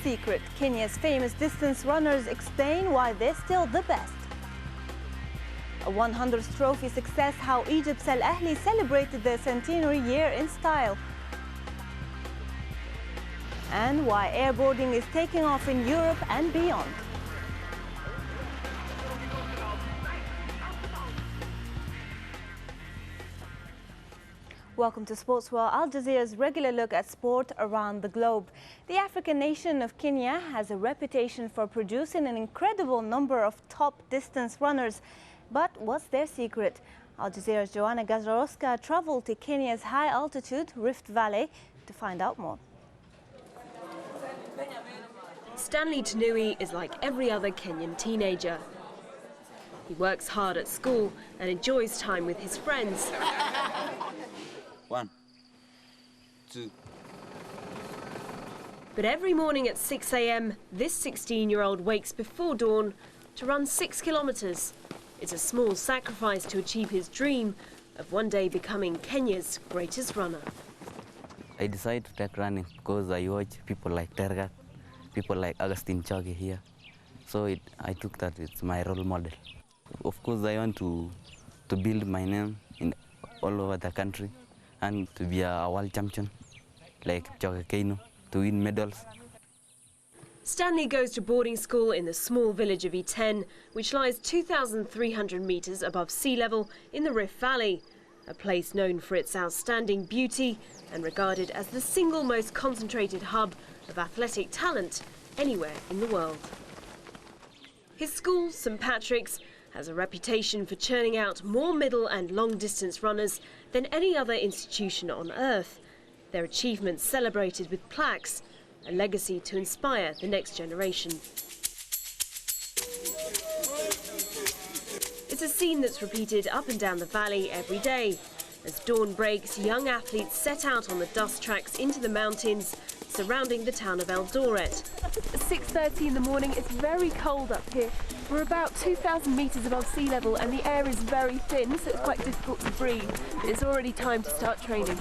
secret? Kenya's famous distance runners explain why they're still the best. A 100th trophy success, how Egypt's Ahly celebrated their centenary year in style. And why airboarding is taking off in Europe and beyond. Welcome to Sportsworld, Al Jazeera's regular look at sport around the globe. The African nation of Kenya has a reputation for producing an incredible number of top distance runners. But what's their secret? Al Jazeera's Joanna Gazarowska traveled to Kenya's high-altitude Rift Valley to find out more. Stanley Tanui is like every other Kenyan teenager. He works hard at school and enjoys time with his friends. 1, 2. But every morning at 6 a.m, this 16-year-old wakes before dawn to run 6 kilometers. It's a small sacrifice to achieve his dream of one day becoming Kenya's greatest runner. I decided to take running because I watch people like Tergat, people like Augustine Choge here. So I took that it's my role model. Of course, I want to build my name all over the country and to be a world champion like Choge Keino, to win medals. Stanley goes to boarding school in the small village of Iten, which lies 2,300 meters above sea level in the Rift Valley, a place known for its outstanding beauty and regarded as the single most concentrated hub of athletic talent anywhere in the world. His school, St. Patrick's, has a reputation for churning out more middle and long-distance runners than any other institution on earth. Their achievements celebrated with plaques, a legacy to inspire the next generation. It's a scene that's repeated up and down the valley every day. As dawn breaks, young athletes set out on the dust tracks into the mountains surrounding the town of Eldoret. At 6:30 in the morning, it's very cold up here. We're about 2,000 metres above sea level and the air is very thin, so it's quite difficult to breathe. But it's already time to start training.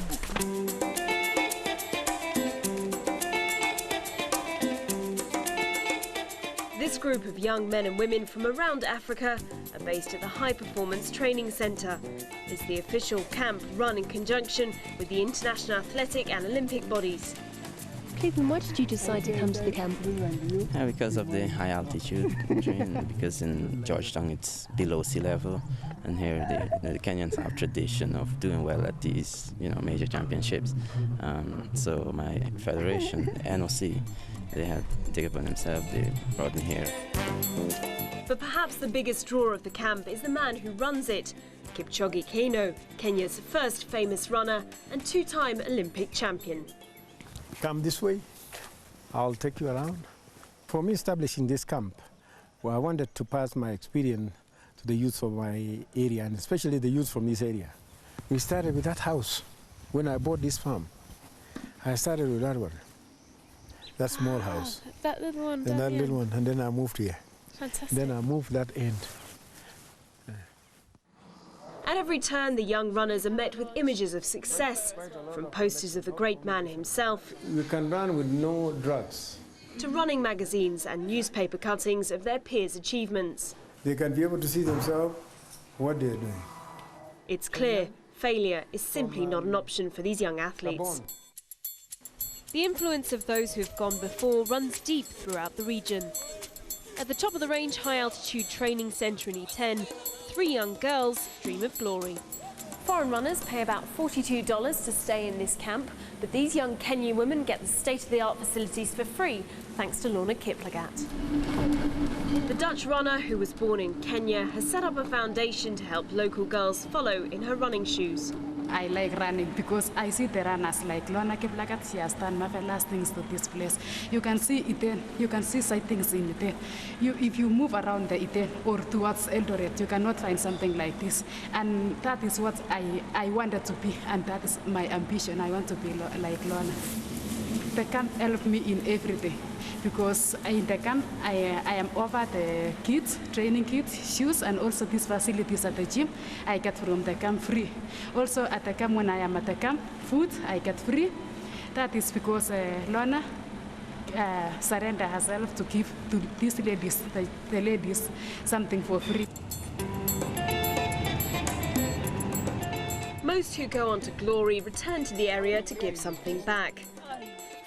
This group of young men and women from around Africa are based at the High Performance Training Centre. It's the official camp run in conjunction with the international athletic and Olympic bodies. Cleveland, why did you decide to come to the camp? Because of the high altitude training, because in Georgetown it's below sea level, and here the Kenyans have tradition of doing well at these major championships. So my federation, NOC, they had to take it upon themselves, they brought me here. But perhaps the biggest draw of the camp is the man who runs it, Kipchoge Keino, Kenya's first famous runner and two-time Olympic champion. Come this way, I'll take you around. For me, establishing this camp, well, I wanted to pass my experience to the youth of my area, and especially the youth from this area. We started with that house. When I bought this farm, I started with that one, that small house. That little one. And that little one, and then I moved here. Fantastic. Then I moved that end. At every turn, the young runners are met with images of success, from posters of the great man himself You can run with no drugs. to running magazines and newspaper cuttings of their peers' achievements. They can be able to see themselves what they're doing. It's clear failure is simply not an option for these young athletes. The influence of those who've gone before runs deep throughout the region. At the top of the range high-altitude training centre in Iten, 3 young girls dream of glory. Foreign runners pay about $42 to stay in this camp, but these young Kenyan women get the state-of-the-art facilities for free, thanks to Lorna Kiplagat. The Dutch runner, who was born in Kenya, has set up a foundation to help local girls follow in her running shoes. I like running because I see the runners like Lorna Kiplagat. She has done marvelous things to this place. You can see Iten, you can see sightings in Iten. If you move around the Iten or towards Eldoret, you cannot find something like this. And that is what I wanted to be, and that is my ambition. I want to be like Lorna. The camp helped me in everything. Because in the camp, I am over the kits, training kits, shoes, and also these facilities at the gym, I get from the camp free. Also at the camp, when I am at the camp, food I get free. That is because Lorna surrender herself to give to these ladies, the ladies, something for free. Most who go on to glory return to the area to give something back.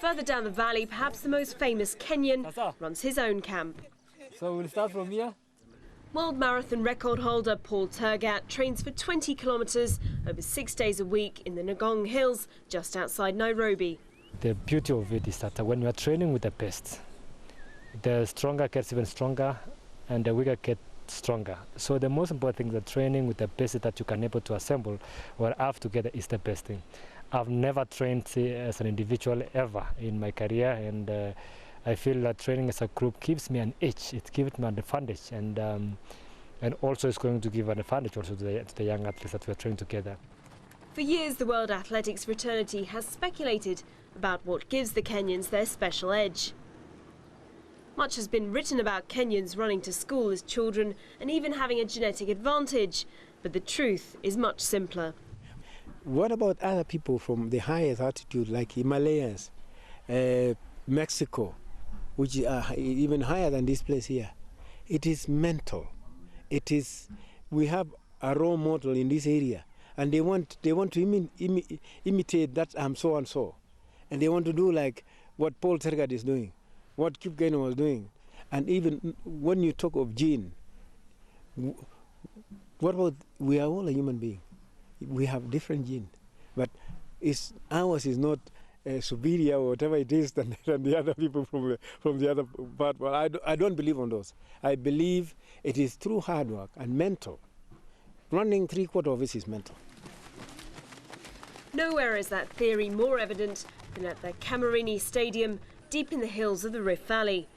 Further down the valley, perhaps the most famous Kenyan runs his own camp. So we'll start from here. World marathon record holder Paul Tergat trains for 20 kilometres over 6 days a week in the Ngong Hills just outside Nairobi. The beauty of it is that when you are training with the best, the stronger gets even stronger and the weaker gets stronger. So the most important thing that training with the best that you can able to assemble or have together is the best thing. I've never trained as an individual ever in my career, and I feel that training as a group gives me an edge. It gives me an advantage, and also it's going to give an advantage also to the young athletes that we're training together. For years, the World Athletics fraternity has speculated about what gives the Kenyans their special edge. Much has been written about Kenyans running to school as children and even having a genetic advantage, but the truth is much simpler. What about other people from the highest altitude, like Himalayas, Mexico, which are even higher than this place here? It is mental. It is. We have a role model in this area, and they want to imitate that I'm so and so, and they want to do like what Paul Tergat is doing, what Kip Keino was doing, and even when you talk of gene, what about we are all a human being? We have different genes, but ours is not superior or whatever it is than the other people from the other part. Well, I don't believe on those. I believe it is through hard work and mental. Running 3/4 of it is mental. Nowhere is that theory more evident than at the Camerini Stadium, deep in the hills of the Rift Valley.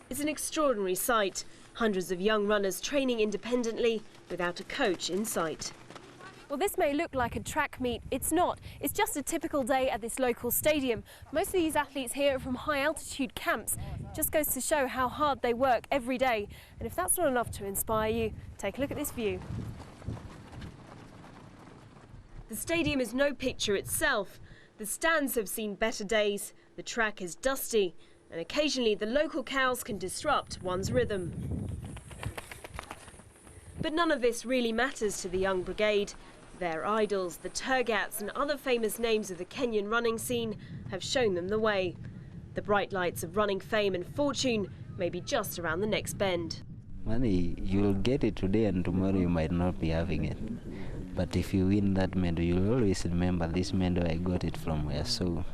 It's an extraordinary sight. Hundreds of young runners training independently without a coach in sight. Well, this may look like a track meet. It's not. It's just a typical day at this local stadium. Most of these athletes here are from high altitude camps. It just goes to show how hard they work every day. And if that's not enough to inspire you, take a look at this view. The stadium is no picture itself. The stands have seen better days. The track is dusty, and occasionally the local cows can disrupt one's rhythm. But none of this really matters to the young brigade. Their idols, the Tergats and other famous names of the Kenyan running scene, have shown them the way. The bright lights of running fame and fortune may be just around the next bend. Money, you'll get it today and tomorrow you might not be having it. But if you win that medal, you'll always remember this medal, I got it from where. So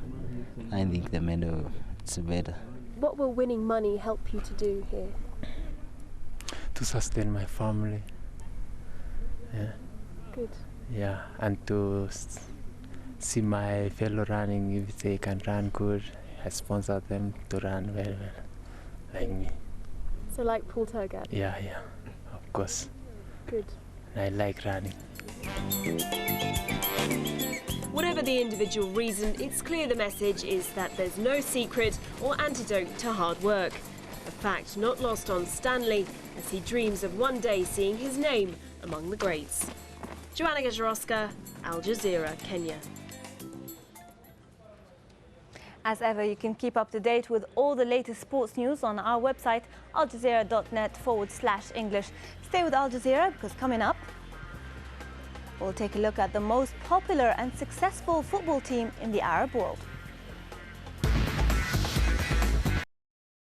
I think the medal, it's better. What will winning money help you to do here? To sustain my family. Yeah. Good. Yeah, and to see my fellow running, if they can run good, I sponsor them to run very well, like me. So like Paul Tergat? Yeah, of course. Good. I like running. Whatever the individual reason, it's clear the message is that there's no secret or antidote to hard work. A fact not lost on Stanley, as he dreams of one day seeing his name among the greats. Joanna Gajarowska, Al Jazeera, Kenya. As ever, you can keep up to date with all the latest sports news on our website, aljazeera.net/English. Stay with Al Jazeera because coming up, we'll take a look at the most popular and successful football team in the Arab world.